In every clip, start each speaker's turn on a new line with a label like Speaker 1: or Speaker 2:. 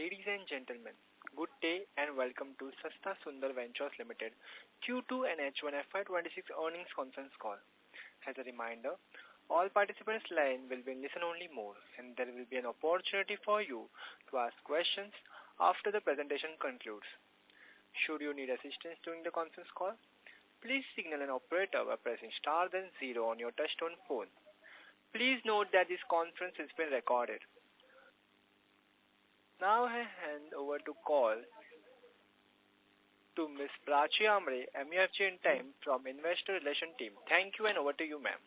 Speaker 1: Ladies and gentlemen, good day and welcome to Sasta Sundar Ventures Limited Q2 and H1 FY26 earnings conference call. As a reminder, all participants' line will be in listen-only mode, and there will be an opportunity for you to ask questions after the presentation concludes. Should you need assistance during the conference call, please signal an operator by pressing star then zero on your touchtone phone. Please note that this conference is being recorded. Now I hand over to call to Ms. Prachi Amre, MUFG in time from Investor Relation team. Thank you and over to you, ma'am.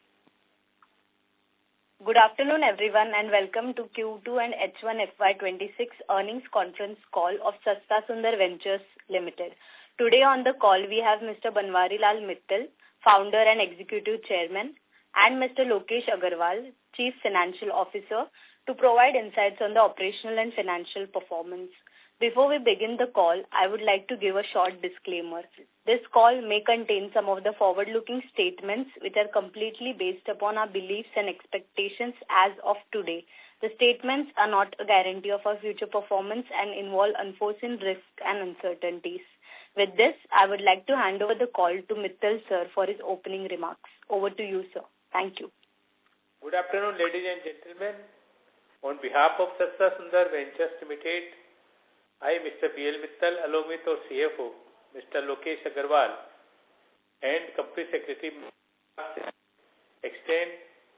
Speaker 2: Good afternoon, everyone, and welcome to Q2 and H1 FY26 earnings conference call of Sasta Sundar Ventures Limited. Today on the call, we have Mr. Banwari Lal Mittal, Founder and Executive Chairman, and Mr. Lokesh Agarwal, Chief Financial Officer, to provide insights on the operational and financial performance. Before we begin the call, I would like to give a short disclaimer. This call may contain some of the forward-looking statements which are completely based upon our beliefs and expectations as of today. The statements are not a guarantee of our future performance and involve unforeseen risks and uncertainties. With this, I would like to hand over the call to Mittal sir for his opening remarks. Over to you, sir. Thank you.
Speaker 3: Good afternoon, ladies and gentlemen. On behalf of Sasta Sundar Ventures Limited, I, Mr. B.L. Mittal, along with our CFO, Mr. Lokesh Agarwal, and Company Secretary, extend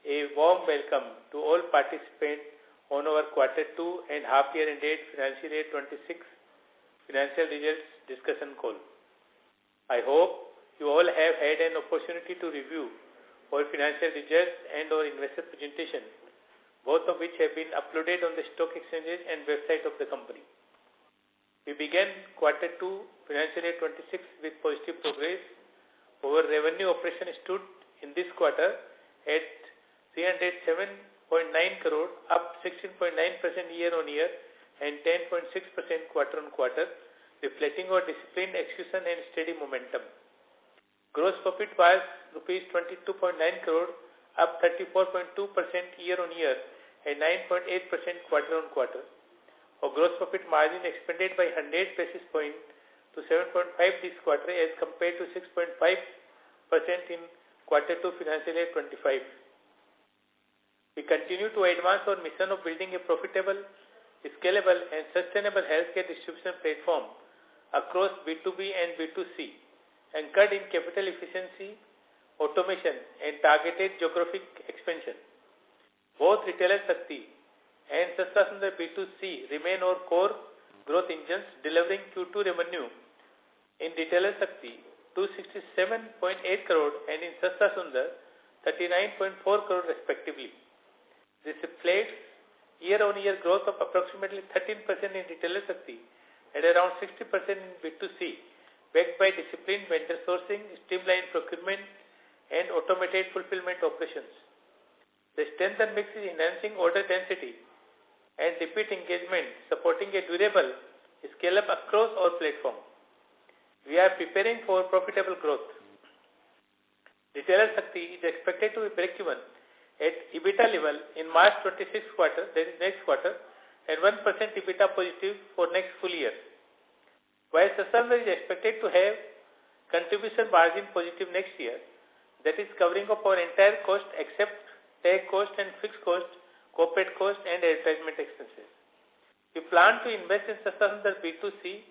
Speaker 3: a warm welcome to all participants on our Q2 and half-year ended financial year 26 financial results discussion call. I hope you all have had an opportunity to review our financial results and our investor presentation, both of which have been uploaded on the stock exchanges and website of the company. We began Q2 financial year 26 with positive progress. Our revenue operation stood in this quarter at 307.9 crore, up 16.9% year-on-year and 10.6% quarter-on-quarter, reflecting our disciplined execution and steady momentum. Gross profit was rupees 22.9 crore, up 34.2% year-on-year and 9.8% quarter-on-quarter. Our gross profit margin expanded by 100 basis points to 7.5% this quarter as compared to 6.5% in Q2 financial year 25. We continue to advance our mission of building a profitable, scalable and sustainable healthcare distribution platform across B2B and B2C, anchored in capital efficiency, automation and targeted geographic expansion. Both Retailer Shakti and Sasta Sundar B2C remain our core growth engines, delivering Q2 revenue in Retailer Shakti 267.8 crore and in Sasta Sundar 39.4 crore respectively. This reflects year-on-year growth of approximately 13% in Retailer Shakti and around 60% in B2C, backed by disciplined vendor sourcing, streamlined procurement and automated fulfillment operations. The strengthened mix is enhancing order density and repeat engagement, supporting a durable scale-up across our platform. We are preparing for profitable growth. Retailer Shakti is expected to be break-even at EBITDA level in March 26 quarter, that is next quarter, and 1% EBITDA positive for next full year. While Sasta Sundar is expected to have contribution margin positive next year, that is covering up our entire cost except tech cost and fixed cost, corporate cost and advertisement expenses. We plan to invest in Sasta Sundar B2C,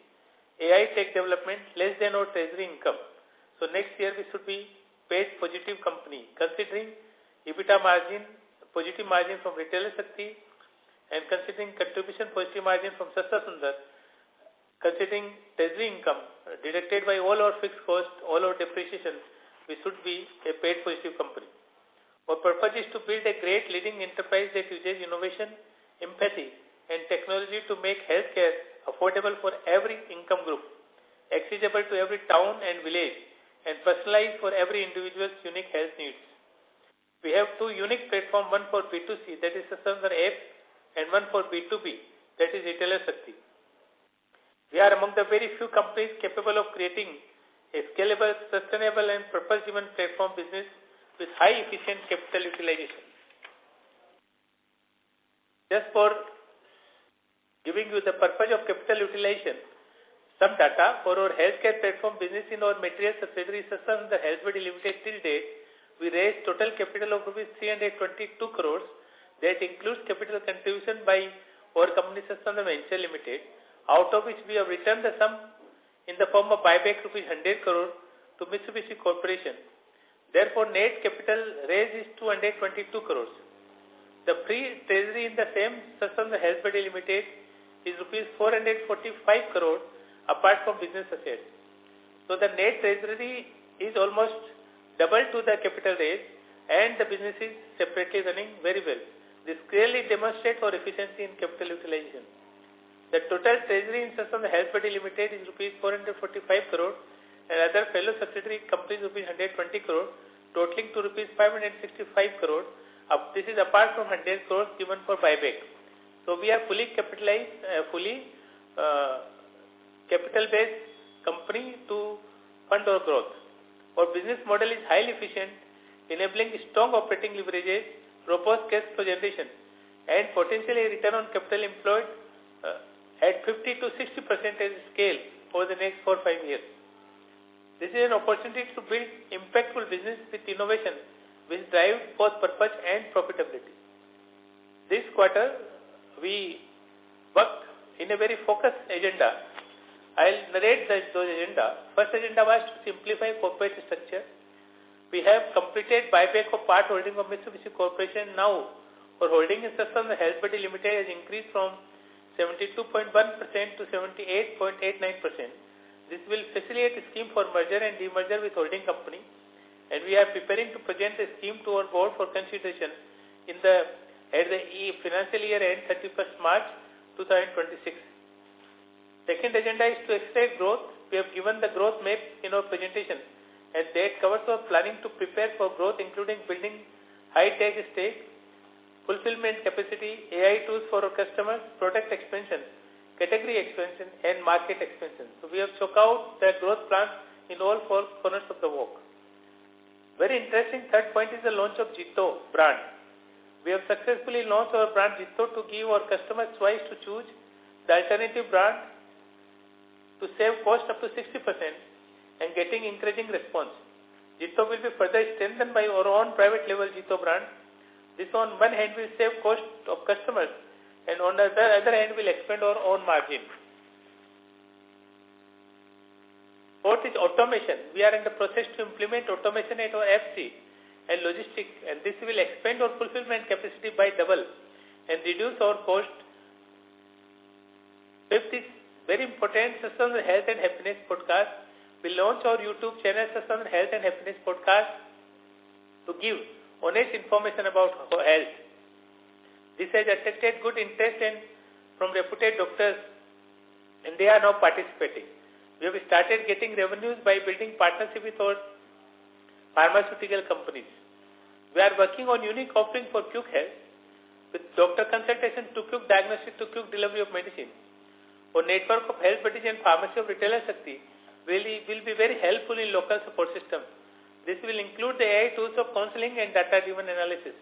Speaker 3: AI tech development less than our treasury income. So next year we should be PAT positive company, considering EBITDA margin, positive margin from Retailer Shakti and considering contribution positive margin from Sasta Sundar, considering treasury income deducted by all our fixed cost, all our depreciation, we should be a PAT positive company. Our purpose is to build a great leading enterprise that uses innovation, empathy, and technology to make healthcare affordable for every income group, accessible to every town and village, and personalized for every individual's unique health needs. We have two unique platforms, one for B2C, that is Sasta Sundar app, and one for B2B, that is Retailer Shakti. We are among the very few companies capable of creating a scalable, sustainable and purpose-driven platform business with high efficient capital utilization. Just for giving you the purpose of capital utilization. Some data for our healthcare platform business in our material subsidiary Sastha Sundar Healthbody Limited till date, we raised total capital of rupees 322 crores. That includes capital contribution by our company Sastha Sundar Ventures Limited, out of which we have returned the sum in the form of buyback rupees 100 crore to Mitsubishi Corporation. Therefore, net capital raised is 222 crores. The free treasury in the same Sastha Sundar Healthbody Limited is rupees 445 crore apart from business assets. So the net treasury is almost double to the capital raise, and the business is separately running very well. This clearly demonstrates our efficiency in capital utilization. The total treasury in Sastha Sundar Healthbody Limited is rupees 445 crore and other fellow subsidiary companies rupees 120 crore, totaling to rupees 565 crore. This is apart from 100 crores given for buyback. So we are fully capitalized, capital-based company to fund our growth. Our business model is highly efficient, enabling strong operating leverages, robust cash flow generation, and potentially return on capital employed at 50 to 60% scale over the next 4 or 5 years. This is an opportunity to build impactful business with innovation, which drives both purpose and profitability. This quarter, we worked in a very focused agenda. I'll narrate those agenda. First agenda was to simplify corporate structure. We have completed buyback of part holding of Mitsubishi Corporation. Now, our holding in Sastha Sundar Healthbody Limited has increased from 72.1% to 78.89%. This will facilitate a scheme for merger and demerger with holding company, and we are preparing to present a scheme to our board for consideration at the financial year end 31st March 2026. Second agenda is to accelerate growth. We have given the growth map in our presentation, and that covers our planning to prepare for growth, including building high-tech stack, fulfillment capacity, AI tools for our customers, product expansion, category expansion, and market expansion. So we have chalked out the growth plans in all 4 corners of the walk. Very interesting third point is the launch of Jito brand. We have successfully launched our brand Jito to give our customers choice to choose the alternative brand to save cost up to 60% and getting encouraging response. Jito will be further strengthened by our own private label Jito brand. This on one hand will save cost of customers, and on the other hand will expand our own margin. Fourth is automation. We are in the process to implement automation at our FC and logistics, and this will expand our fulfillment capacity by double and reduce our cost. Fifth is very important, Sastha Sundar Health and Happiness Podcast. We launch our YouTube channel Sastha Sundar Health and Happiness Podcast to give honest information about our health. This has attracted good interest from reputed doctors, and they are now participating. We have started getting revenues by building partnership with our pharmaceutical companies. We are working on unique offering for quick health with doctor consultation to quick diagnosis to quick delivery of medicine. Our network of health buddies and pharmacy of retailer Shakti will be very helpful in local support system. This will include the AI tools of counseling and data-driven analysis.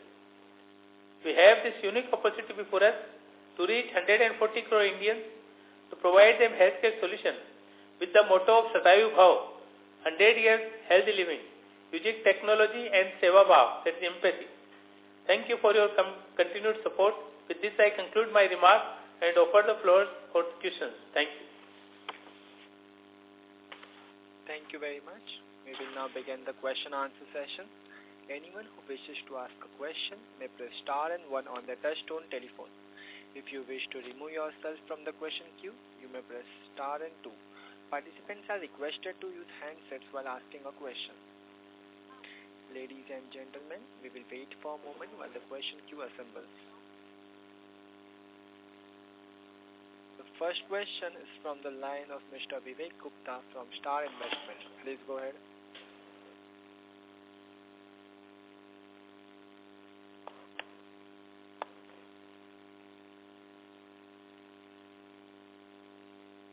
Speaker 3: We have this unique opportunity before us to reach 140 crore Indians to provide them healthcare solution with the motto of Sadayu Bhav, 100 years healthy living, using technology and Seva Bhav, that is empathy. Thank you for your continued support. With this, I conclude my remarks and offer the floor for questions. Thank you.
Speaker 1: Thank you very much. We will now begin the question-answer session. Anyone who wishes to ask a question may press star and 1 on their touch-tone telephone. If you wish to remove yourself from the question queue, you may press star and 2. Participants are requested to use handsets while asking a question. Ladies and gentlemen, we will wait for a moment while the question queue assembles. The first question is from the line of Mr. Vivek Gupta from Star Investment. Please go ahead.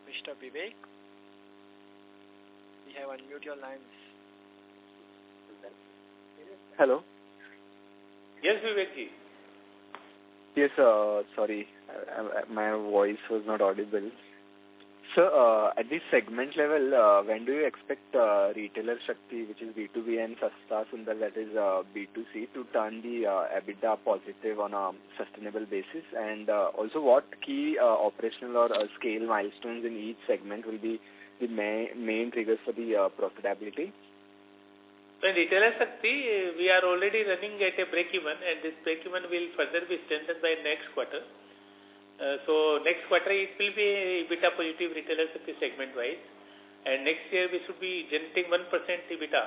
Speaker 1: Mr. Vivek, we have unmute your lines.
Speaker 4: Hello.
Speaker 3: Yes, Vivek ji.
Speaker 4: Yes, sorry, my voice was not audible. So, at the segment level, when do you expect Retailer Shakti, which is B2B, and Sasta Sundar, that is B2C, to turn the EBITDA positive on a sustainable basis? And also, what key operational or scale milestones in each segment will be the main triggers for the profitability?
Speaker 3: So in Retailer Shakti, we are already running at a break-even, and this break-even will further be strengthened by next quarter. So next quarter it will be EBITDA positive Retailer Shakti segment wise, and next year we should be generating 1% EBITDA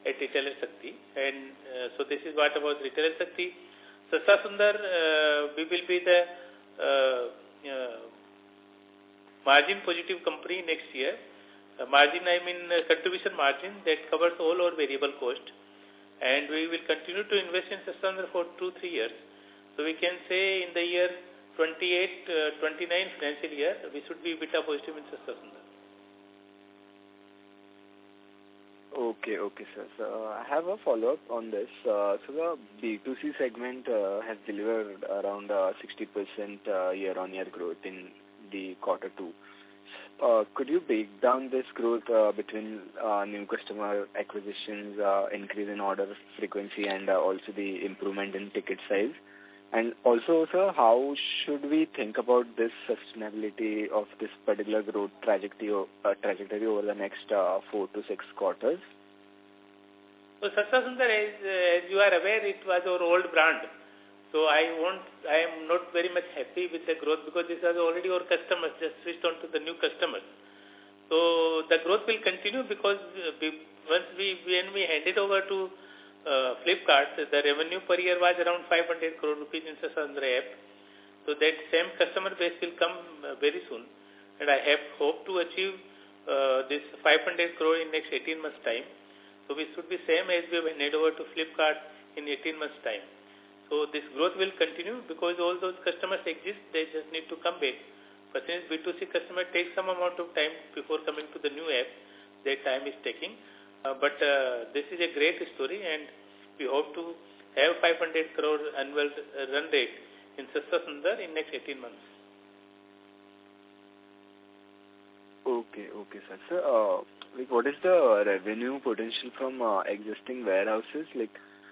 Speaker 3: at Retailer Shakti, and so this is what about Retailer Shakti. Sasta Sundar, we will be the margin positive company next year. Margin, I mean contribution margin that covers all our variable cost, and we will continue to invest in Sasta Sundar for 2-3 years. So we can say in the year 28-29 financial year, we should be EBITDA positive in Sasta Sundar.
Speaker 4: Okay, sir. So I have a follow-up on this. So the B2C segment has delivered around 60% year-on-year growth in the quarter 2. Could you break down this growth between new customer acquisitions, increase in order frequency, and also the improvement in ticket size? And also, sir, how should we think about this sustainability of this particular growth trajectory over the next 4 to 6 quarters?
Speaker 3: So Sasta Sundar, as you are aware, it was our old brand. So I am not very much happy with the growth because this was already our customers, just switched on to the new customers. So the growth will continue because when we handed over to Flipkart, the revenue per year was around 500 crore rupees in Sasta Sundar app. So that same customer base will come very soon, and I have hope to achieve this 500 crore in next 18 months time. So we should be same as we have handed over to Flipkart in 18 months time. So this growth will continue because all those customers exist, they just need to come back. But since B2C customer takes some amount of time before coming to the new app, that time is taking. But this is a great story, and we hope to have 500 crore annual run rate in Sasta Sundar in next 18 months.
Speaker 4: Okay, sir. So, what is the revenue potential from existing warehouses?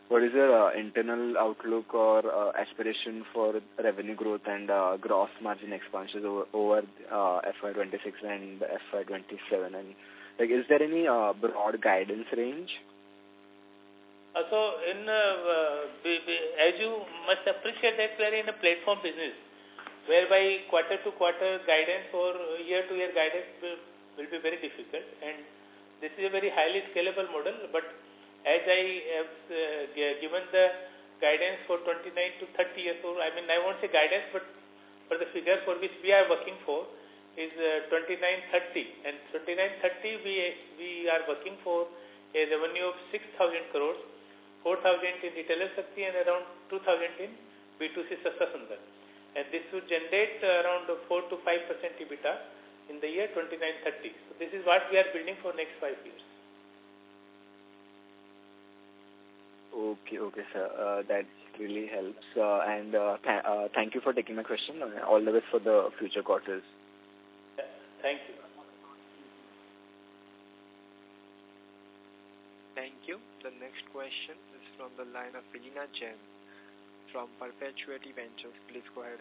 Speaker 4: What is your internal outlook or aspiration for revenue growth and gross margin expansions over FY26 and FY27? And is there any broad guidance range?
Speaker 3: So, as you must appreciate that we are in a platform business, whereby quarter to quarter guidance or year to year guidance will be very difficult, and this is a very highly scalable model. But as I have given the guidance for 29 to 30 years old, I mean I won't say guidance, but for the figure for which we are working for is 2930, and 2930 we are working for a revenue of 6,000 crores, 4,000 in Retailer Shakti and around 2,000 in B2C Sasta Sundar, and this would generate around 4 to 5% EBITDA in the year 2930. So this is what we are building for next 5 years.
Speaker 4: Okay, sir. That really helps. And thank you for taking my question. All the best for the future quarters.
Speaker 3: Thank you.
Speaker 1: Thank you. The next question is from the line of Vilina Jain from Perpetuity Ventures. Please go ahead.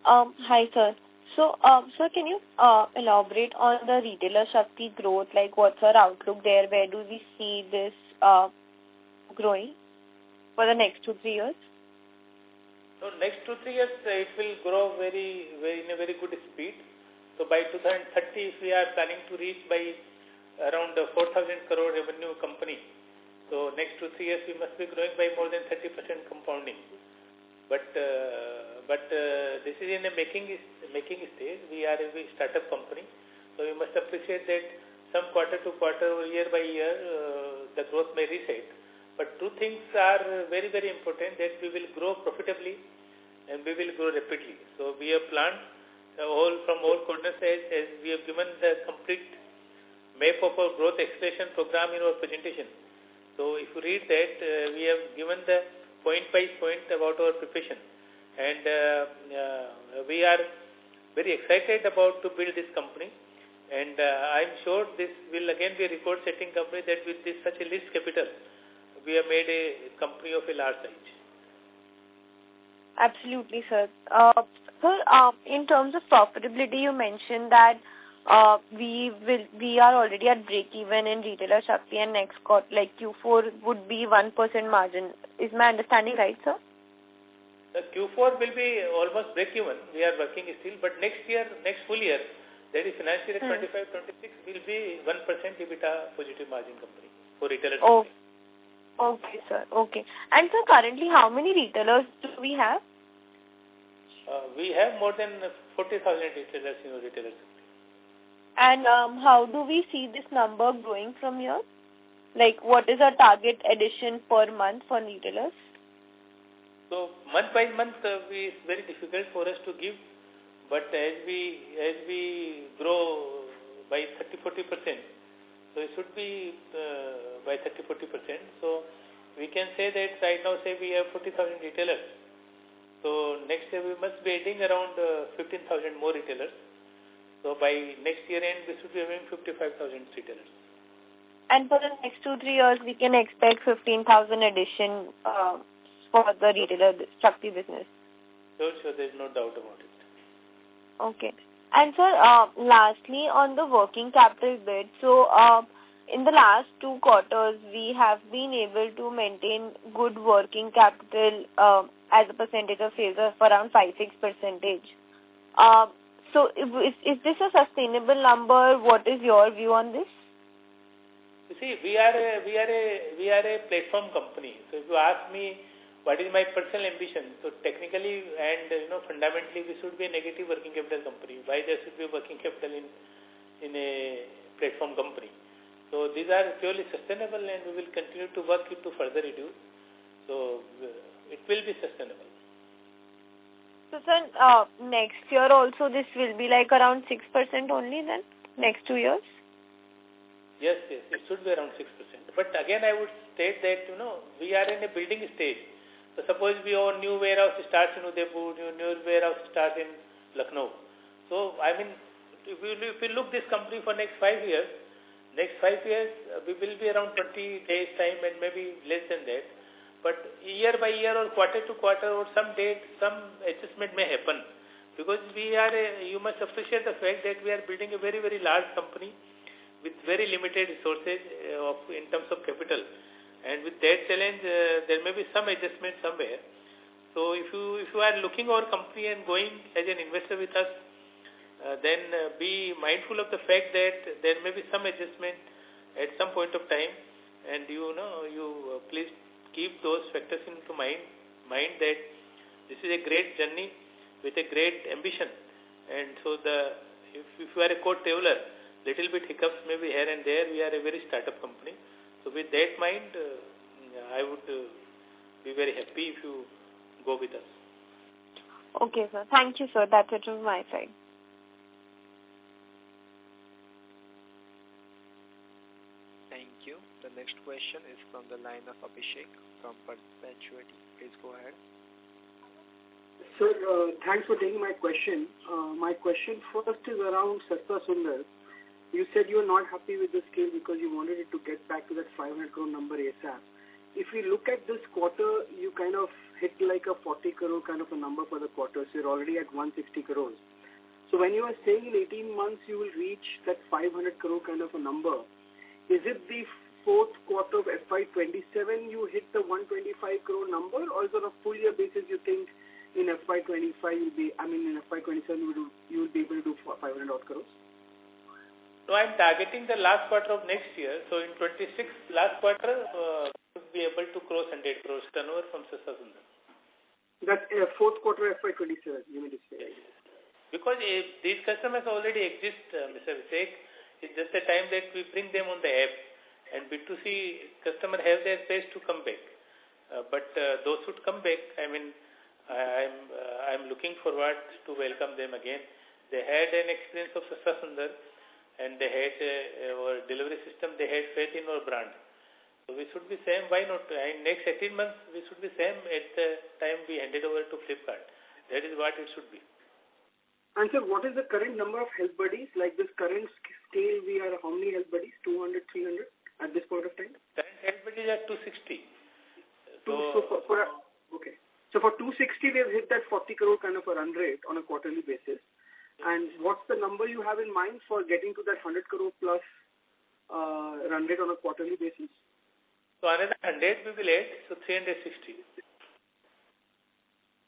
Speaker 5: Hi, sir. So, sir, can you elaborate on the Retailer Shakti growth? What's our outlook there? Where do we see this growing for the next 2-3 years?
Speaker 3: So next 2-3 years, it will grow in a very good speed. So by 2030, if we are planning to reach by around 4,000 crore revenue company, so next 2-3 years we must be growing by more than 30% compounding. But this is in a making stage. We are a startup company, so we must appreciate that some quarter to quarter or year by year the growth may reset. But two things are very, very important, that we will grow profitably and we will grow rapidly. So we have planned from all corners, as we have given the complete map of our growth acceleration program in our presentation. So if you read that, we have given the point by point about our preparation. and we are very excited about to build this company. And I'm sure this will again be a record-setting company, that with this such a least capital, we have made a company of a large size.
Speaker 5: Absolutely, sir. Sir, in terms of profitability, you mentioned that we are already at break-even in Retailer Shakti, and next quarter, like Q4, would be 1% margin. Is my understanding right, sir?
Speaker 3: The Q4 will be almost break-even. We are working still, but next full year, that is financial year 25-26, will be 1% EBITDA positive margin company for Retailer Shakti.
Speaker 5: Oh. Okay, sir. Okay. And sir, currently, how many retailers do we have?
Speaker 3: We have more than 40,000 retailers in our Retailer Shakti.
Speaker 5: And how do we see this number growing from here? Like, what is our target addition per month for retailers?
Speaker 3: So, month by month, it's very difficult for us to give. But as we grow by 30-40%, so it should be by 30-40%. So we can say that right now, say we have 40,000 retailers. So next year we must be adding around 15,000 more retailers. So by next year end, we should be having 55,000 retailers.
Speaker 5: And for the next 2-3 years, we can expect 15,000 addition for the Retailer Shakti business.
Speaker 3: Sure, there is no doubt about it.
Speaker 5: Okay. And sir, lastly, on the working capital bit, so in the last 2 quarters, we have been able to maintain good working capital as a percentage of sales of around 5-6%. So is this a sustainable number? What is your view on this?
Speaker 3: You see, we are a platform company. So if you ask me what is my personal ambition, so technically and fundamentally, we should be a negative working capital company. Why there should be working capital in a platform company? So these are purely sustainable, and we will continue to work it to further reduce. So it will be sustainable.
Speaker 5: So sir, next year also this will be like around 6% only then, next 2 years?
Speaker 3: Yes, it should be around 6%. But again, I would state that, we are in a building stage. So suppose our new warehouse starts in Udaipur, new warehouse starts in Lucknow. So, I mean, if we look this company for next 5 years, we will be around 20 days time and maybe less than that. But year by year or quarter to quarter or some date, some adjustment may happen. Because you must appreciate the fact that we are building a very, very large company with very limited resources in terms of capital. And with that challenge, there may be some adjustment somewhere. So if you are looking our company and going as an investor with us, then be mindful of the fact that there may be some adjustment at some point of time, and you please keep those factors into mind that this is a great journey with a great ambition. And so if you are a code traveler, little bit hiccups maybe here and there. We are a very startup company. So with that mind, I would be very happy if you go with us.
Speaker 5: Okay, sir. Thank you, sir. That's it from my side.
Speaker 1: Thank you. The next question is from the line of Abhishek from Perpetuity. Please go ahead.
Speaker 6: Sir, thanks for taking my question. My question first is around Sasta Sundar. You said you were not happy with the scale because you wanted it to get back to that 500 crore number ASAP. If we look at this quarter, you kind of hit like a 40 crore kind of a number for the quarter. So you're already at 160 crores. So when you are saying in 18 months you will reach that 500 crore kind of a number, is it the fourth quarter of FY27 you hit the 125 crore number, or is it on a full year basis you think in FY25 in FY27 you will be able to do 500 odd crores?
Speaker 3: No, I'm targeting the last quarter of next year. So in 26, last quarter, we will be able to cross 100 crores turnover from Sasta Sundar.
Speaker 6: That's fourth quarter FY27, you mean to say?
Speaker 3: Yes. Because these customers already exist, Mr. Abhishek. It's just a time that we bring them on the app. And B2C customer have their space to come back. But those should come back. I mean, I'm looking forward to welcome them again. They had an experience of Sasta Sundar, and they had our delivery system, they had faith in our brand. So we should be same, why not? In next 18 months, we should be same at the time we handed over to Flipkart. That is what it should be.
Speaker 6: And sir, what is the current number of health buddies? Like this current scale, we are how many health buddies? 200, 300 at this point of time?
Speaker 3: Current health buddies are 260.
Speaker 6: Okay. So for 260, they've hit that 40 crore kind of a run rate on a quarterly basis. And what's the number you have in mind for getting to that 100 crore plus run rate on a quarterly basis?
Speaker 3: So another 100 we will add, so 360.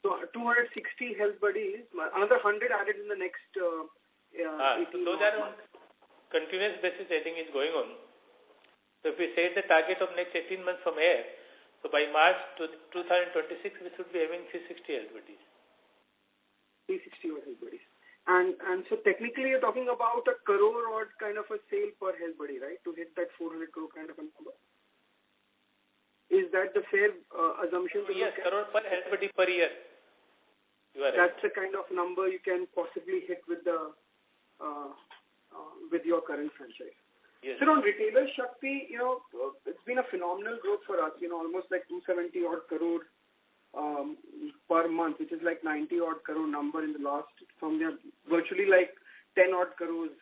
Speaker 6: So 260 health buddies, another 100 added in the next 18
Speaker 3: so those are on continuous basis adding is going on. So if we set the target of next 18 months from here, so by March 2026 we should be having 360 health buddies.
Speaker 6: 360 health buddies. And so technically you're talking about a crore or kind of a sale per health buddy, right? To hit that 400 crore kind of a number. Is that the fair assumption?
Speaker 3: Yes, crore per health buddy per year.
Speaker 6: That's the kind of number you can possibly hit with the with your current franchise.
Speaker 3: Yes.
Speaker 6: So on Retailer Shakti, it's been a phenomenal growth for us. Almost like 270 odd crore per month, which is like 90 odd crore number in the last from there, virtually like 10 odd crores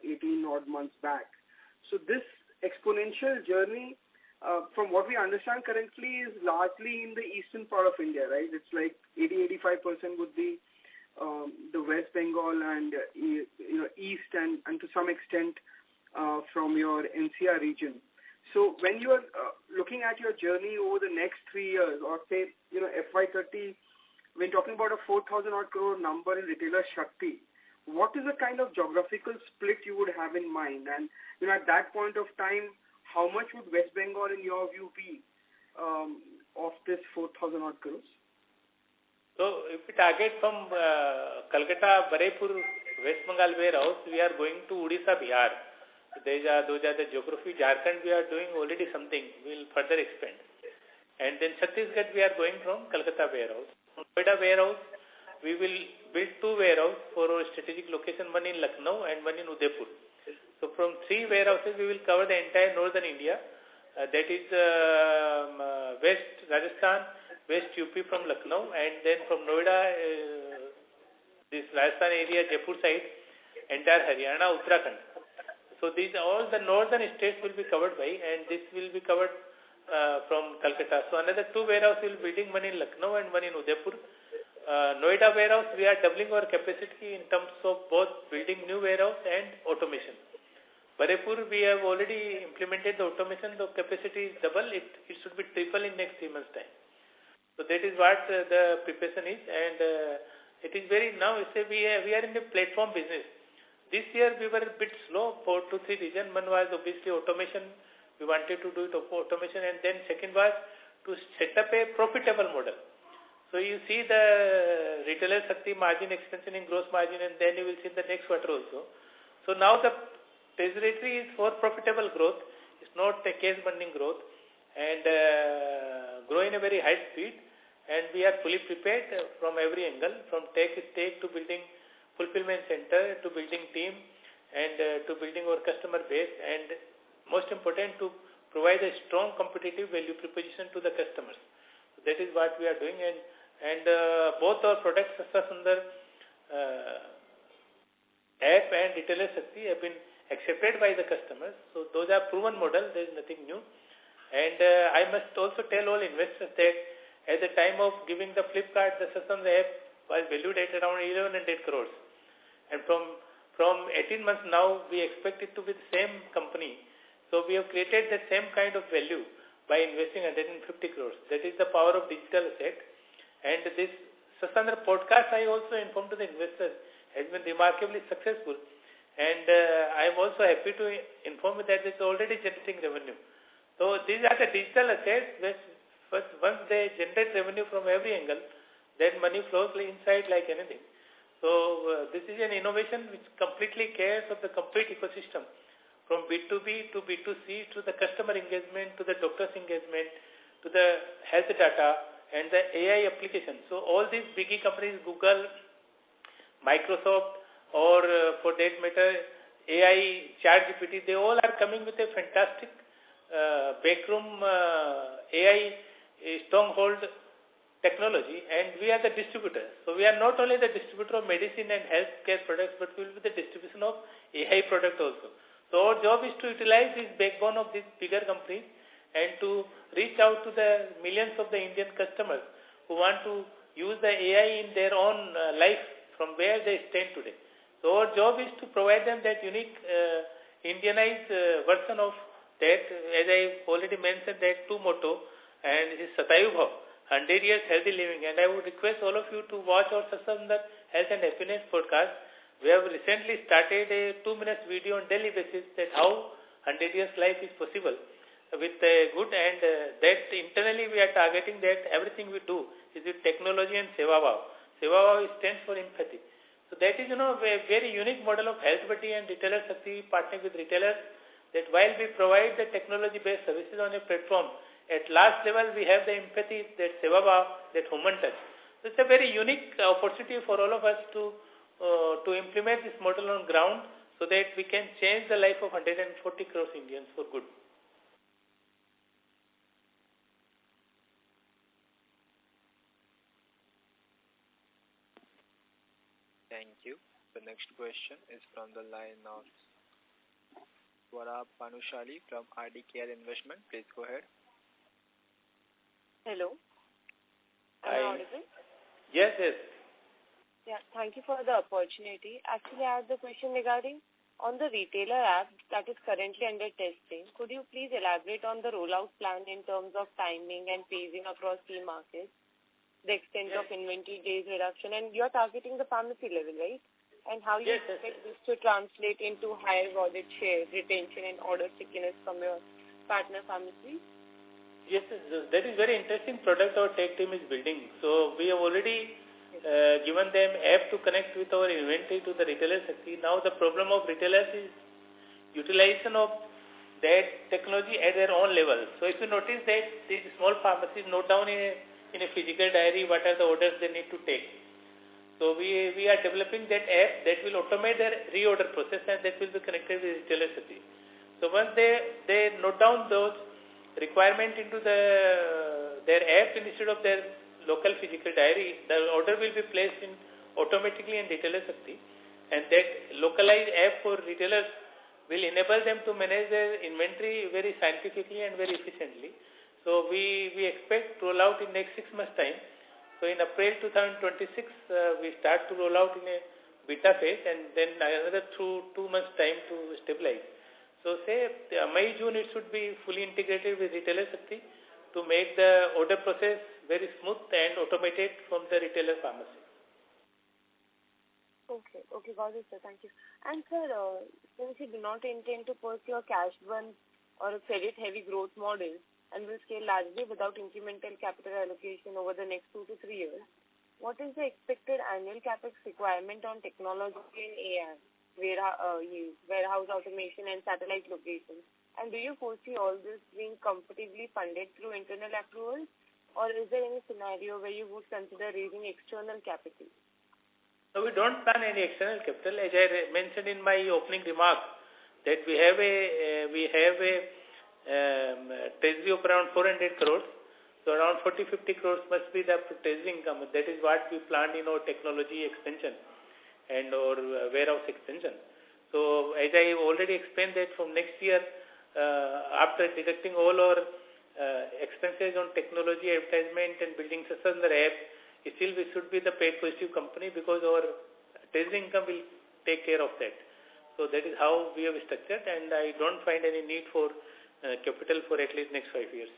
Speaker 6: 18 odd months back. So this exponential journey, from what we understand currently, is largely in the eastern part of India, right? It's like 80-85% would be the West Bengal and east and to some extent from your NCR region. So when you are looking at your journey over the next 3 years, or say FY30, when talking about a 4,000 odd crore number in Retailer Shakti, what is the kind of geographical split you would have in mind? And at that point of time, how much would West Bengal, in your view, be of this 4,000 odd crores?
Speaker 3: So, if we target from Kolkata, Barepur, West Bengal warehouse, we are going to Odisha, Bihar. Those are the geography. Jharkhand, we are doing already something. We will further expand. And then Chhattisgarh, we are going from Kolkata warehouse. From Noida warehouse, we will build 2 warehouses for our strategic location, one in Lucknow and one in Udaipur. So from 3 warehouses, we will cover the entire northern India. That is West Rajasthan, West UP from Lucknow, and then from Noida, this Rajasthan area, Jaipur side, entire Haryana, Uttarakhand. So these all the northern states will be covered by, and this will be covered from Calcutta. So another 2 warehouses will be building, one in Lucknow and one in Udaipur. Noida warehouse, we are doubling our capacity in terms of both building new warehouse and automation. Barepur, we have already implemented the automation. The capacity is double. It should be triple in next 3 months' time. So that is what the preparation is, and it is very now. We are in the platform business. This year we were a bit slow for 2-3 reasons. One was obviously automation. We wanted to do it for automation, and then second was to set up a profitable model. So you see the Retailer Shakti margin expansion in gross margin, and then you will see the next quarter also. So now the territory is for profitable growth. It's not a case-burning growth, and grow in a very high speed. And we are fully prepared from every angle, from tech to building fulfillment center, to building team, and to building our customer base, and most important, to provide a strong competitive value proposition to the customers. So that is what we are doing, and both our products, Sasta Sundar app and Retailer Shakti, have been accepted by the customers. So those are proven models. There is nothing new. And I must also tell all investors that at the time of giving the Flipkart, the Sasta Sundar app was valued at around 1,100 crores. And from 18 months now, we expect it to be the same company. So we have created the same kind of value by investing 150 crores. That is the power of digital asset. And this Sasta Sundar podcast, I also informed to the investors, has been remarkably successful. And I am also happy to inform you that it's already generating revenue. So these are the digital assets which once they generate revenue from every angle, then money flows inside like anything. So this is an innovation which completely cares of the complete ecosystem, from B2B to B2C, to the customer engagement, to the doctor's engagement, to the health data and the AI application. So all these biggie companies, Google, Microsoft, or for that matter, AI, ChatGPT, they all are coming with a fantastic backroom AI stronghold technology, and we are the distributor. So we are not only the distributor of medicine and healthcare products, but we will be the distribution of AI product also. So our job is to utilize this backbone of these bigger companies and to reach out to the millions of the Indian customers who want to use the AI in their own life from where they stand today. So our job is to provide them that unique Indianized version of that, as I already mentioned, that two motto, and it is Satayu Bhav, 100 years healthy living. And I would request all of you to watch our Satsang Health and Happiness podcast. We have recently started a 2-minute video on daily basis that how 100 years life is possible with good, and that internally we are targeting that everything we do is with technology and Seva Bhav. Seva Bhav stands for empathy. So that is, a very unique model of Health Buddy and Retailer Shakti partnering with retailers, that while we provide the technology-based services on a platform, at last level we have the empathy, that Seva Bhav, that human touch. So it's a very unique opportunity for all of us to implement this model on ground so that we can change the life of 140 crores Indians for good.
Speaker 1: Thank you. The next question is from the line of Swarab Panushali from RDKR Investment. Please go ahead.
Speaker 5: Hello. Am
Speaker 3: Hi.
Speaker 5: I audible?
Speaker 3: Yes.
Speaker 5: Yeah, thank you for the opportunity. Actually, I have the question regarding on the retailer app that is currently under testing. Could you please elaborate on the rollout plan in terms of timing and phasing across key markets, the extent of inventory days reduction, and you're targeting the pharmacy level, right? And how you expect this to translate into higher wallet share, retention, and order stickiness from your partner pharmacies?
Speaker 3: Yes, that is very interesting product our tech team is building. So we have already given them app to connect with our inventory to the retailer Shakti. Now the problem of retailers is utilization of that technology at their own level. So if you notice that these small pharmacies note down in a physical diary what are the orders they need to take. So we are developing that app that will automate their reorder process, and that will be connected with retailer Shakti. So once they note down those requirement into their app instead of their local physical diary, the order will be placed in automatically in retailer Shakti, and that localized app for retailers will enable them to manage their inventory very scientifically and very efficiently. So we expect to roll out in next 6 months time. So in April 2026 we start to roll out in a beta phase, and then another 2 months time to stabilize. So say May, June it should be fully integrated with retailer Shakti to make the order process very smooth and automated from the retailer pharmacy.
Speaker 5: Okay, got it, sir. Thank you. And sir, since you do not intend to pursue a cash burn or a credit-heavy growth model and will scale largely without incremental capital allocation over the next 2 to 3 years, what is the expected annual capex requirement on technology and AI? Warehouse automation and satellite locations? And do you foresee all this being comfortably funded through internal accruals, or is there any scenario where you would consider raising external capital?
Speaker 3: No, we don't plan any external capital. As I mentioned in my opening remarks, that we have a treasury of around 400 crores. So around 40-50 crores must be the treasury income. That is what we planned in our technology expansion and our warehouse extension. So as I already explained that from next year, after deducting all our expenses on technology, advertisement and building Satsang app, still we should be the paid positive company, because our treasury income will take care of that. So that is how we have structured, and I don't find any need for capital for at least next 5 years.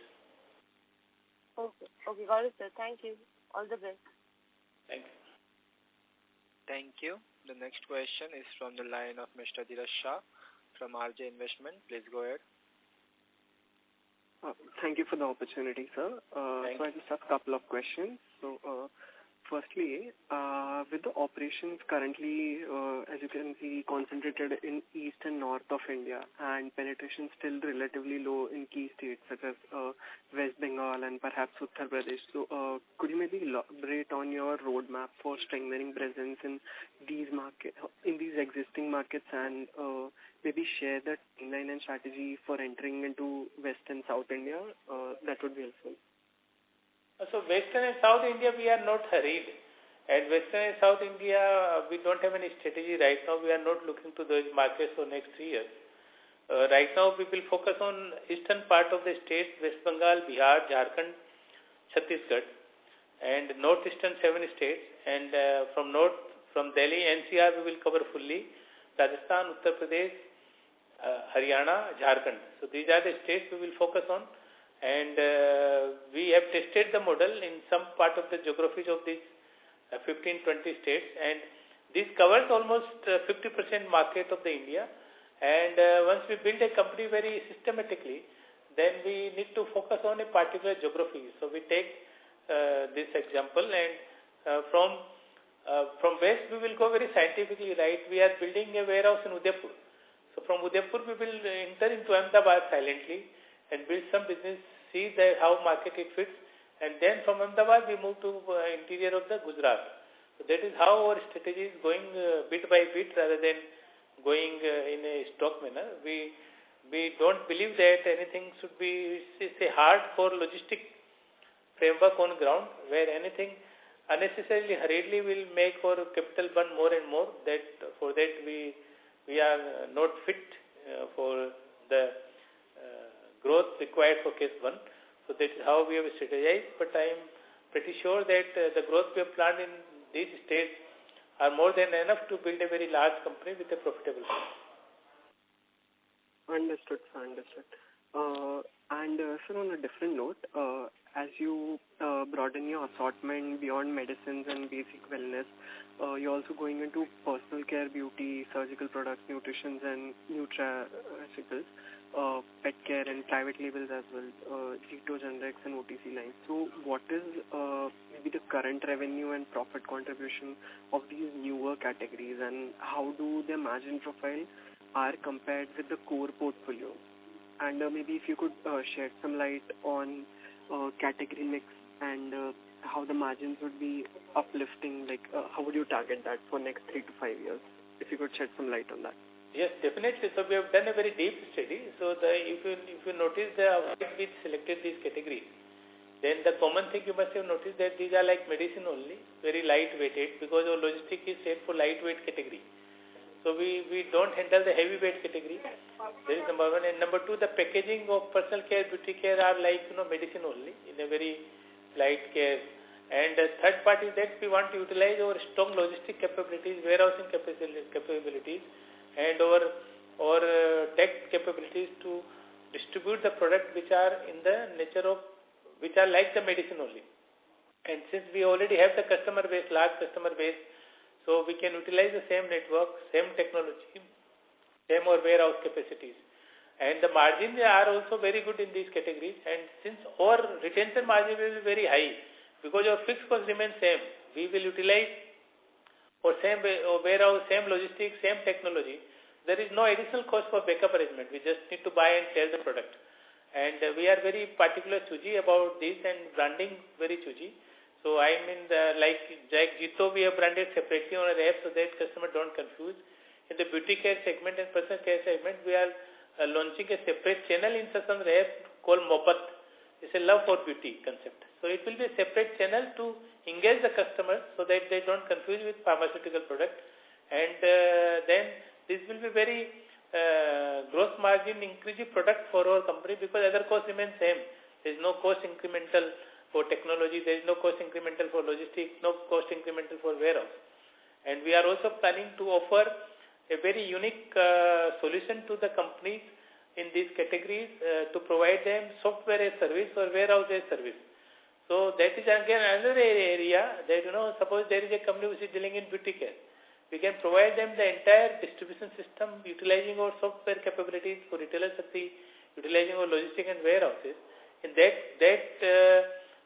Speaker 5: Okay, got it, sir. Thank you. All the best.
Speaker 3: Thank you.
Speaker 1: Thank you. The next question is from the line of Mr. Dheeraj Shah from RJ Investment. Please go ahead.
Speaker 7: Thank you for the opportunity, sir. So I just have a couple of questions. So, firstly, with the operations currently, as you can see, concentrated in east and north of India, and penetration still relatively low in key states such as West Bengal and perhaps Uttar Pradesh. So, could you maybe elaborate on your roadmap for strengthening presence in these existing markets, and maybe share the timeline and strategy for entering into West and South India? That would be helpful.
Speaker 3: So Western and South India, we are not hurried. And Western and South India, we don't have any strategy right now. We are not looking to those markets for next 3 years. Right now, we will focus on eastern part of the states, West Bengal, Bihar, Jharkhand, Chhattisgarh, and northeastern 7 states. And from Delhi, NCR, we will cover fully. Rajasthan, Uttar Pradesh, Haryana, Jharkhand. So these are the states we will focus on. And we have tested the model in some part of the geographies of these 15-20 states, and this covers almost 50% market of the India. And once we build a company very systematically, then we need to focus on a particular geography. So we take this example, and from west we will go very scientifically, right? We are building a warehouse in Udaipur. So from Udaipur we will enter into Ahmedabad silently and build some business, see that how market it fits, and then from Ahmedabad we move to interior of the Gujarat. So that is how our strategy is going bit by bit rather than going in a stock manner. We don't believe that anything should be say hard for logistic framework on ground, where anything unnecessarily hurriedly will make our capital burn more and more. That for that we are not fit for the growth required for case 1. So that is how we have strategized, but I am pretty sure that the growth we have planned in these states are more than enough to build a very large company with a profitable growth.
Speaker 7: Understood, sir, understood. And sir, on a different note, as you broaden your assortment beyond medicines and basic wellness, you're also going into personal care, beauty, surgical products, nutrition and nutraceuticals, pet care and private labels as well, Zito generics and OTC lines. So what is maybe the current revenue and profit contribution of these newer categories, and how do their margin profile are compared with the core portfolio? And maybe if you could shed some light on category mix and how the margins would be uplifting, like how would you target that for next 3 to 5 years? If you could shed some light on that.
Speaker 3: Yes, definitely. So we have done a very deep study. So if you notice why we selected these categories, then the common thing you must have noticed that these are like medicine only, very lightweighted, because our logistic is set for lightweight category. So we don't handle the heavyweight category. That is number one. And number two, the packaging of personal care, beauty care are like medicine only in a very light care. And the third part is that we want to utilize our strong logistic capabilities, warehousing capabilities, and our tech capabilities to distribute the product which are in the nature of, which are like the medicine only. And since we already have the customer base, large customer base, so we can utilize the same network, same technology, same our warehouse capacities. And the margins are also very good in these categories. And since our retention margin will be very high, because our fixed cost remains same, we will utilize or same warehouse, same logistics, same technology. There is no additional cost for backup arrangement. We just need to buy and sell the product. And we are very particular choosy about this, and branding very choosy. So I mean, like Zito, we have branded separately on our app so that customer don't confuse. In the beauty care segment and personal care segment, we are launching a separate channel in Satsang app called Mohabbat. It's a love for beauty concept. So it will be a separate channel to engage the customers so that they don't confuse with pharmaceutical product. And then this will be very gross margin increasing product for our company, because other costs remain same. There is no cost incremental for technology, there is no cost incremental for logistics, no cost incremental for warehouse. And we are also planning to offer a very unique solution to the companies in these categories to provide them software as service or warehouse as service. So that is again another area that, suppose there is a company which is dealing in beauty care. We can provide them the entire distribution system utilizing our software capabilities for retailer Shakti, utilizing our logistic and warehouses. In that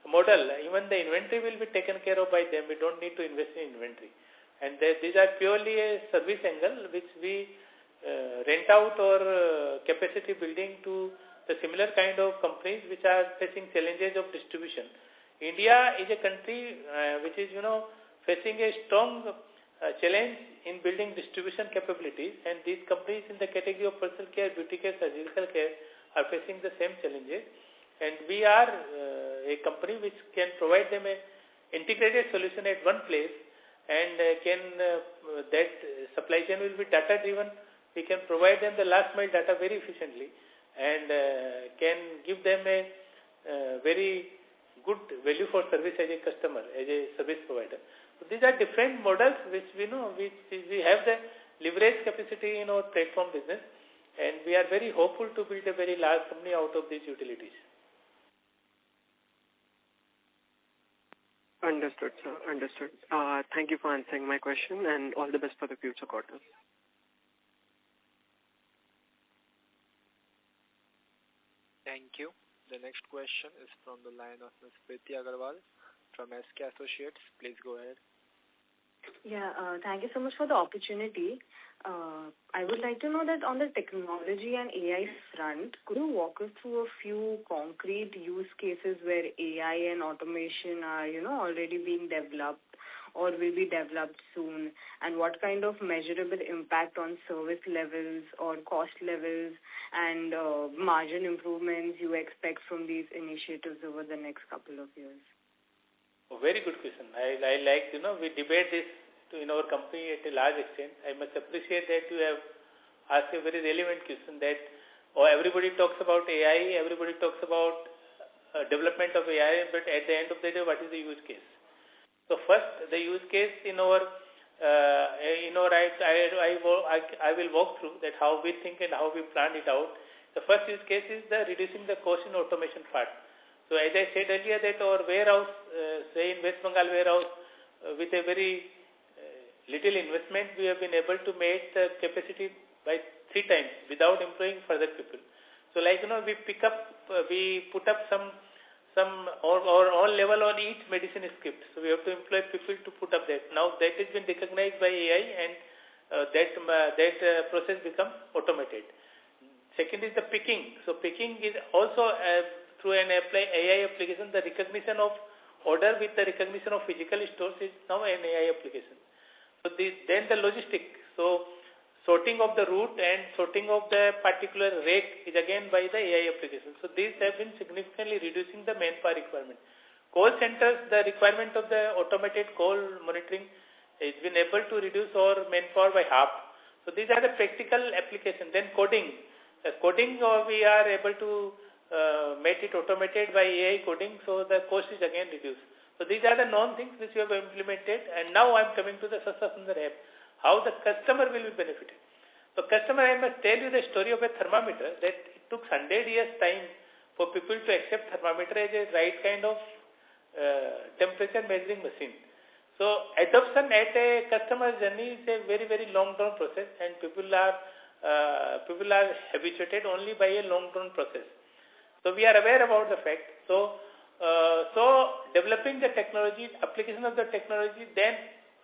Speaker 3: model, even the inventory will be taken care of by them. We don't need to invest in inventory. And these are purely a service angle which we rent out our capacity building to the similar kind of companies which are facing challenges of distribution. India is a country which is, facing a strong challenge in building distribution capabilities, and these companies in the category of personal care, beauty care, surgical care are facing the same challenges. And we are a company which can provide them a integrated solution at one place, and that supply chain will be data driven. We can provide them the last mile data very efficiently, and can give them a very good value for service as a customer, as a service provider. So these are different models which we know, we have the leverage capacity in our platform business, and we are very hopeful to build a very large company out of these utilities.
Speaker 7: Understood, sir. Understood. Thank you for answering my question, and all the best for the future quarters.
Speaker 1: Thank you. The next question is from the line of Ms. Priti Agarwal from SK Associates. Please go ahead.
Speaker 8: Yeah, thank you so much for the opportunity. I would like to know that on the technology and AI front, could you walk us through a few concrete use cases where AI and automation are, already being developed or will be developed soon, and what kind of measurable impact on service levels or cost levels and margin improvements you expect from these initiatives over the next couple of years?
Speaker 3: Oh, very good question. I like, we debate this in our company at a large extent. I must appreciate that you have asked a very relevant question that everybody talks about AI, everybody talks about development of AI, but at the end of the day, what is the use case? So first, the use case I will walk through that how we think and how we plan it out. The first use case is the reducing the cost in automation part. So as I said earlier that our warehouse, say in West Bengal warehouse, with a very little investment, we have been able to make the capacity by 3 times without employing further people. So we put up some our own level on each medicine script. So we have to employ people to put up that. Now that has been recognized by AI, and that process becomes automated. Second is the picking. So picking is also through an AI application, the recognition of order with the recognition of physical stores is now an AI application. So then the logistics. So sorting of the route and sorting of the particular rake is again by the AI application. So these have been significantly reducing the manpower requirement. Call centers, the requirement of the automated call monitoring has been able to reduce our manpower by half. So these are the practical applications. Then coding. Coding, we are able to make it automated by AI coding, so the cost is again reduced. So these are the known things which we have implemented, and now I am coming to the Sasta Sundar app, how the customer will be benefited. So customer, I must tell you the story of a thermometer that it took 100 years time for people to accept thermometer as a right kind of temperature measuring machine. So adoption at a customer journey is a very, very long-term process, and people are habituated only by a long-term process. So we are aware about the fact. So developing the technology, application of the technology, then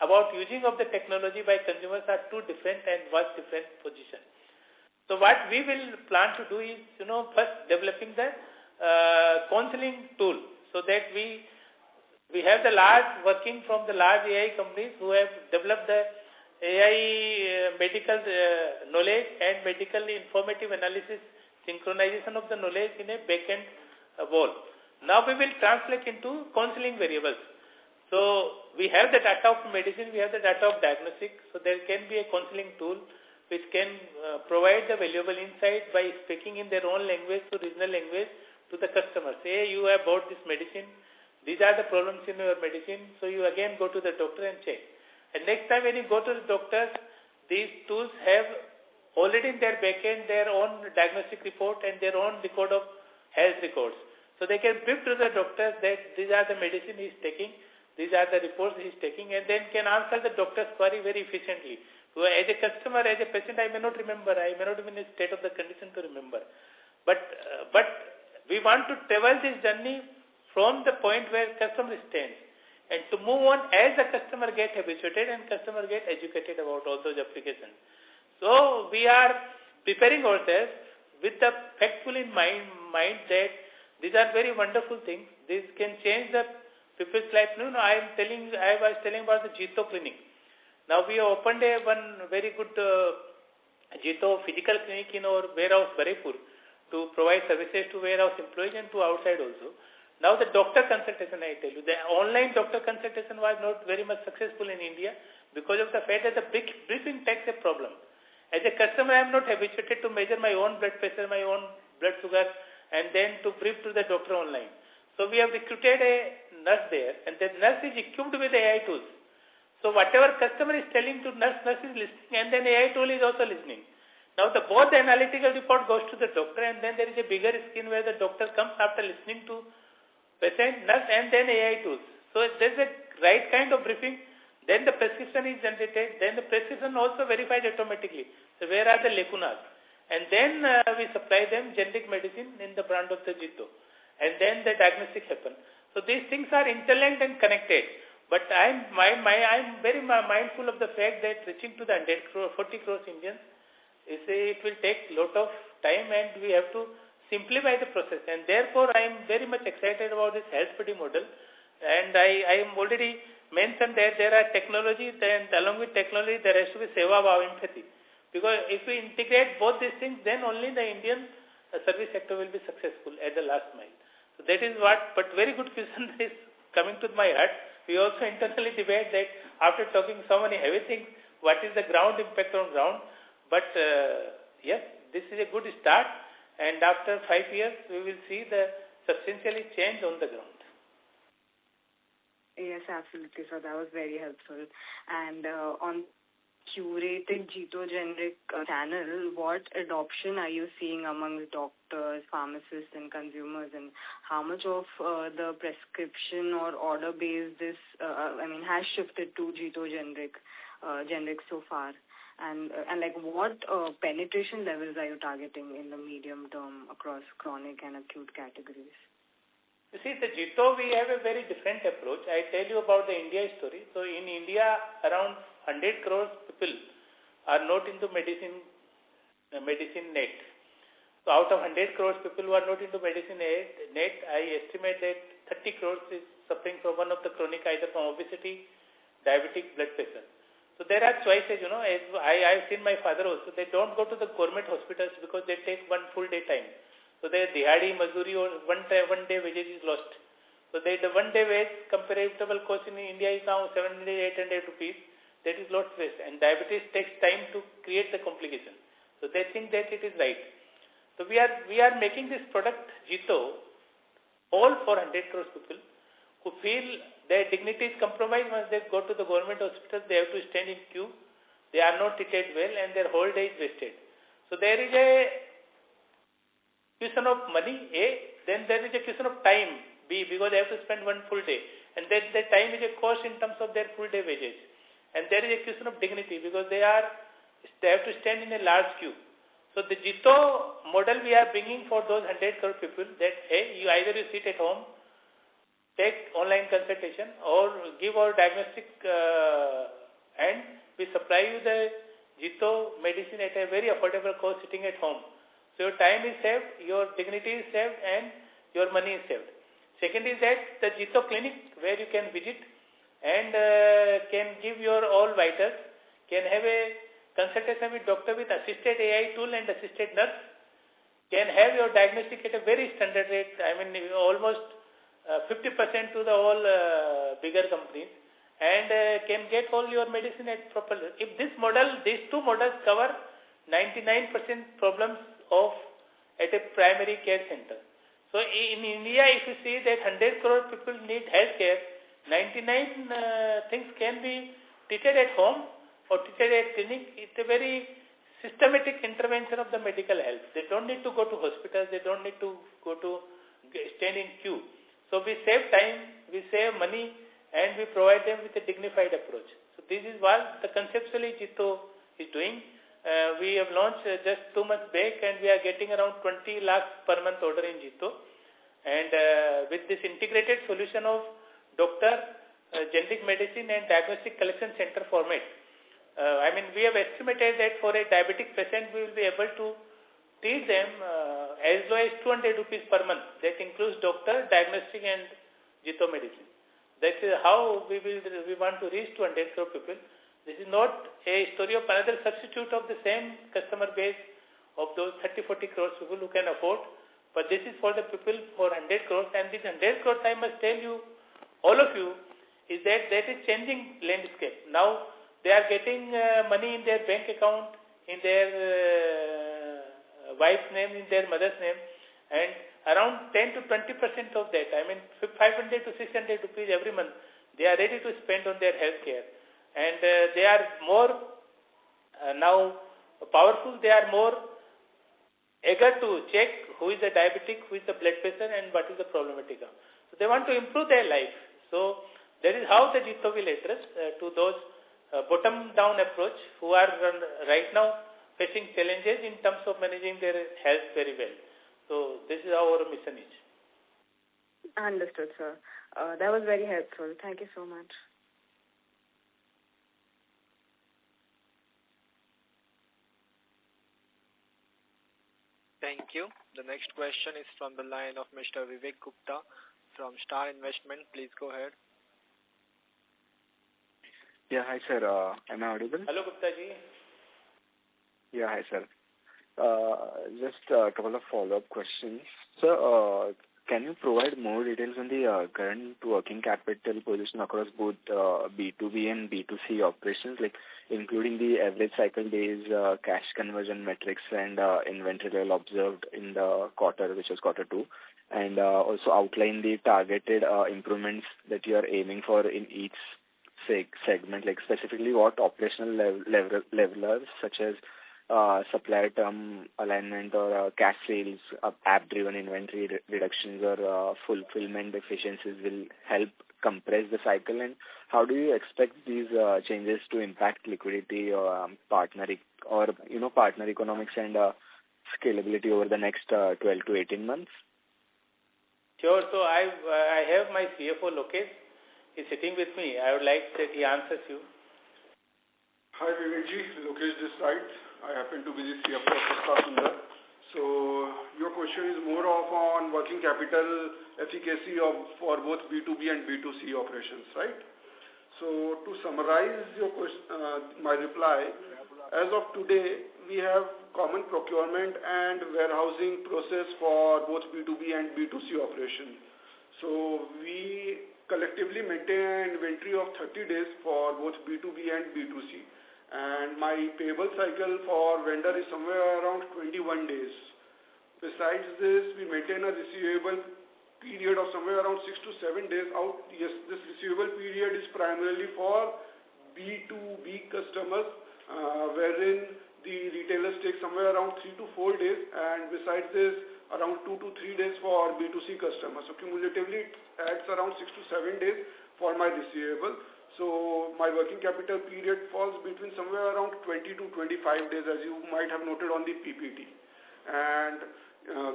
Speaker 3: about using of the technology by consumers are two different and vast different positions. So what we will plan to do is, first developing the counseling tool, so that we have the large working from the large AI companies who have developed the AI medical knowledge and medical informative analysis synchronization of the knowledge in a back-end wall. Now we will translate into counseling variables. So we have the data of medicine, we have the data of diagnostics, so there can be a counseling tool which can provide the valuable insight by speaking in their own language to regional language to the customer. Say you have bought this medicine, these are the problems in your medicine, so you again go to the doctor and check. And next time when you go to the doctor, these tools have already in their backend their own diagnostic report and their own record of health records. So they can brief to the doctors that these are the medicine he is taking, these are the reports he is taking, and then can answer the doctor's query very efficiently. So as a customer, as a patient, I may not remember, I may not be in a state of the condition to remember. But we want to travel this journey from the point where customer stands, and to move on as the customer gets habituated and customer gets educated about all those applications. So we are preparing ourselves with the factful in mind that these are very wonderful things. These can change the people's life. I was telling about the Jito clinic. Now we have opened one very good Jito physical clinic in our warehouse Barepur to provide services to warehouse employees and to outside also. Now the doctor consultation, I tell you, the online doctor consultation was not very much successful in India because of the fact that the briefing takes a problem. As a customer, I am not habituated to measure my own blood pressure, my own blood sugar, and then to brief to the doctor online. So we have recruited a nurse there, and the nurse is equipped with AI tools. So whatever customer is telling to nurse is listening, and then AI tool is also listening. Now both the analytical report goes to the doctor, and then there is a bigger screen where the doctor comes after listening to patient, nurse, and then AI tools. So there is a right kind of briefing. Then the prescription is generated. Then the prescription also verified automatically. So where are the lacunas? And then we supply them generic medicine in the brand of the Jito. And then the diagnostic happen. So these things are interlinked and connected. But I'm very mindful of the fact that reaching to the 40 crores Indians, it will take a lot of time, and we have to simplify the process. And therefore, I am very much excited about this health PD model. And I am already mentioned that there are technologies, and along with technology, there has to be seva bhava, empathy. Because if we integrate both these things, then only the Indian service sector will be successful at the last mile. So that is what, but very good question is coming to my heart. We also internally debate that after talking so many heavy things, what is the ground impact on ground? But yes, this is a good start, and after 5 years, we will see the substantially change on the ground.
Speaker 8: Yes, absolutely, sir. That was very helpful. And on curated Jito generic channel, what adoption are you seeing among doctors, pharmacists, and consumers, and how much of the prescription or order base this has shifted to Jito generic so far, and like what penetration levels are you targeting in the medium term across chronic and acute categories?
Speaker 3: You see, the Jito, we have a very different approach. I tell you about the India story. So in India, around 100 crores people are not into medicine net. So out of 100 crores people who are not into medicine net, I estimate that 30 crores is suffering from one of the chronic, either from obesity, diabetic, blood pressure. So there are choices, as I've seen my father also. They don't go to the government hospitals because they take one full day time. So their dihadi, mazuri, or one day wages is lost. So the 1 day wage comparable cost in India is now 700, 800 rupees. That is lost waste. And diabetes takes time to create the complication. So they think that it is right. So we are making this product Jito all for 100 crores people who feel their dignity is compromised once they go to the government hospital. They have to stand in queue. They are not treated well, and their whole day is wasted. So there is a question of money, A. Then there is a question of time, B, because they have to spend one full day. And then the time is a cost in terms of their full day wages. And there is a question of dignity, because they have to stand in a large queue. So the Jito model we are bringing for those 100 crore people, that hey, you sit at home, take online consultation, or give our diagnostic and we supply you the Jito medicine at a very affordable cost sitting at home. So your time is saved, your dignity is saved, and your money is saved. Second is that the Jito clinic where you can visit and can give your all vitals, can have a consultation with doctor with assisted AI tool and assisted nurse, can have your diagnostic at a very standard rate, almost 50% to the all bigger companies, and can get all your medicine at proper. If these two models cover 99% problems at a primary care center. So in India, if you see that 100 crore people need health care, 99 things can be treated at home or treated at clinic. It's a very systematic intervention of the medical health. They don't need to go to hospitals. They don't need to go to stand in queue. So we save time, we save money, and we provide them with a dignified approach. So this is what the conceptually Jito is doing. We have launched just 2 months back, and we are getting around 20 lakhs per month order in Jito. And with this integrated solution of doctor, generic medicine, and diagnostic collection center format, we have estimated that for a diabetic patient, we will be able to treat them as low as 200 rupees per month. That includes doctor, diagnostic, and Jito medicine. That is how we want to reach 200 crore people. This is not a story of another substitute of the same customer base of those 30-40 crores people who can afford But this is for the people for 100 crores, and this 100 crores, I must tell you, all of you, is that is changing landscape. Now they are getting money in their bank account, in their wife's name, in their mother's name, and around 10 to 20% of that, I mean 500 to 600 rupees every month, they are ready to spend on their health care. And they are more now powerful, they are more eager to check who is the diabetic, who is the blood pressure, and what is the problematica. So they want to improve their life. So that is how the Jitto will address to those bottom-down approach who are right now facing challenges in terms of managing their health very well. So this is how our mission is.
Speaker 8: Understood, sir. That was very helpful. Thank you so much.
Speaker 1: Thank you. The next question is from the line of Mr. Vivek Gupta from Star Investment. Please go ahead.
Speaker 4: Yeah, hi sir. Am I audible?
Speaker 3: Hello, Gupta ji.
Speaker 4: Yeah, hi sir. Just a couple of follow-up questions. Sir, can you provide more details on the current working capital position across both B2B and B2C operations, like including the average cycle days, cash conversion metrics, and inventory level observed in the quarter, which was Q2, and also outline the targeted improvements that you are aiming for in each segment, like specifically what operational levelers such as supplier term alignment or cash sales, app-driven inventory reductions or fulfillment efficiencies will help compress the cycle, and how do you expect these changes to impact liquidity or partner economics and scalability over the next 12 to 18 months?
Speaker 3: Sure. So I have my CFO Lokesh. He's sitting with me. I would like that he answers you.
Speaker 9: Hi Vivekji, Lokesh this side. I happen to be the CFO of Sasta Sundar. So your question is more of on working capital efficacy for both B2B and B2C operations, right? So to summarize your question, my reply, as of today, we have common procurement and warehousing process for both B2B and B2C operations. So we collectively maintain an inventory of 30 days for both B2B and B2C. And my payable cycle for vendor is somewhere around 21 days. Besides this, we maintain a receivable period of somewhere around 6 to 7 days out. Yes, this receivable period is primarily for B2B customers, wherein the retailers take somewhere around 3 to 4 days, and besides this, around 2 to 3 days for B2C customers. So cumulatively, it adds around 6 to 7 days for my receivable. So my working capital period falls between somewhere around 20 to 25 days, as you might have noted on the PPT. And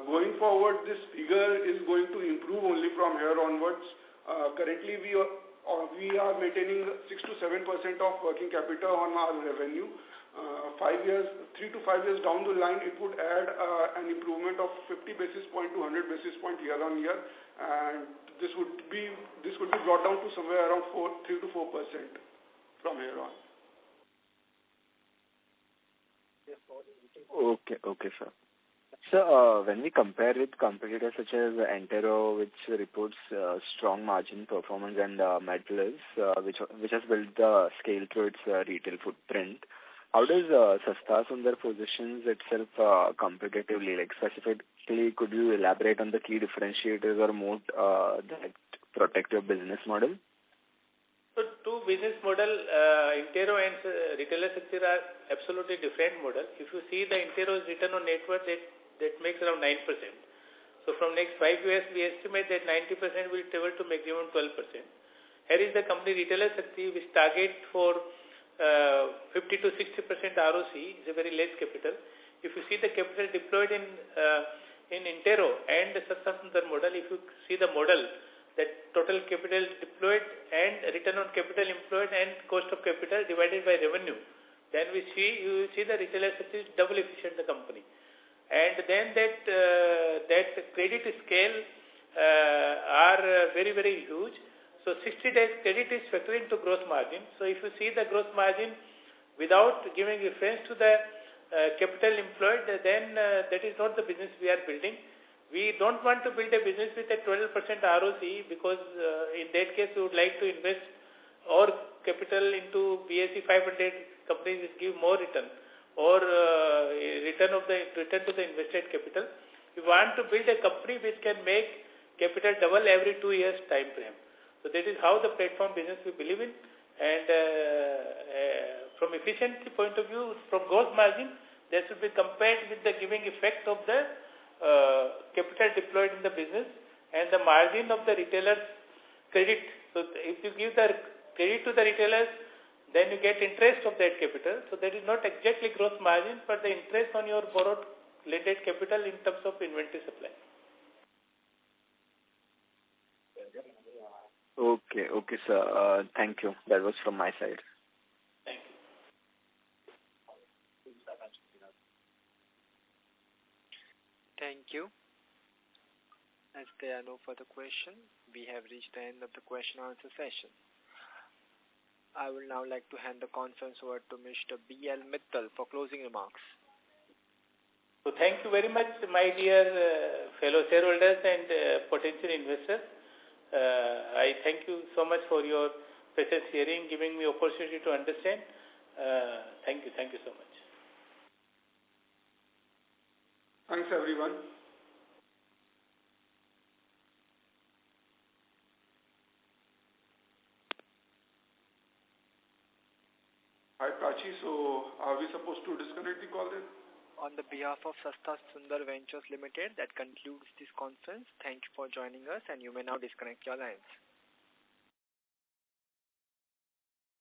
Speaker 9: going forward, this figure is going to improve only from here onwards. Currently, we are maintaining 6 to 7% of working capital on our revenue. 3 to 5 years down the line, it would add an improvement of 50 basis point to 100 basis point year on year, and this could be brought down to somewhere around 3 to 4% from here on.
Speaker 4: Okay, sir. So when we compare with competitors such as Entero, which reports strong margin performance, and Medplus, which has built the scale through its retail footprint, how does Sasta Sundar positions itself competitively? Like specifically, could you elaborate on the key differentiators or moat that protect your business model?
Speaker 3: So two business model, Entero and retailer sector are absolutely different model. If you see the Entero's return on net worth, that makes around 9%. So from next 5 years, we estimate that 90% will travel to maximum 12%. Here is the company retailer sector which target for 50 to 60% ROC, is a very less capital. If you see the capital deployed in Entero and the Sasta Sundar model, if you see the model, that total capital deployed and return on capital employed and cost of capital divided by revenue, then you see the retailer sector is double efficient the company. And then that credit scale are very, very huge. So 60 days credit is factored into gross margin. So if you see the gross margin without giving reference to the capital employed, then that is not the business we are building. We don't want to build a business with a 12% ROC because in that case we would like to invest our capital into BSE 500 companies which give more return or return to the invested capital. We want to build a company which can make capital double every 2 years time frame. So that is how the platform business we believe in. And from efficiency point of view, from gross margin, that should be compared with the giving effect of the capital deployed in the business and the margin of the retailer's credit. So if you give the credit to the retailers, then you get interest of that capital. So that is not exactly gross margin, but the interest on your borrowed lended capital in terms of inventory supply.
Speaker 4: Okay, sir. Thank you. That was from my side.
Speaker 3: Thank you.
Speaker 1: Thank you. As there are no further questions, we have reached the end of the question and answer session. I will now like to hand the conference over to Mr. B.L. Mittal for closing remarks.
Speaker 3: So thank you very much, my dear fellow shareholders and potential investors. I thank you so much for your precious hearing, giving me opportunity to understand. Thank you so much.
Speaker 9: Thanks, everyone. Hi, Prachi. So, are we supposed to disconnect the call then?
Speaker 1: On the behalf of Sasta Sundar Ventures Limited, that concludes this conference. Thank you for joining us, and you may now disconnect your lines.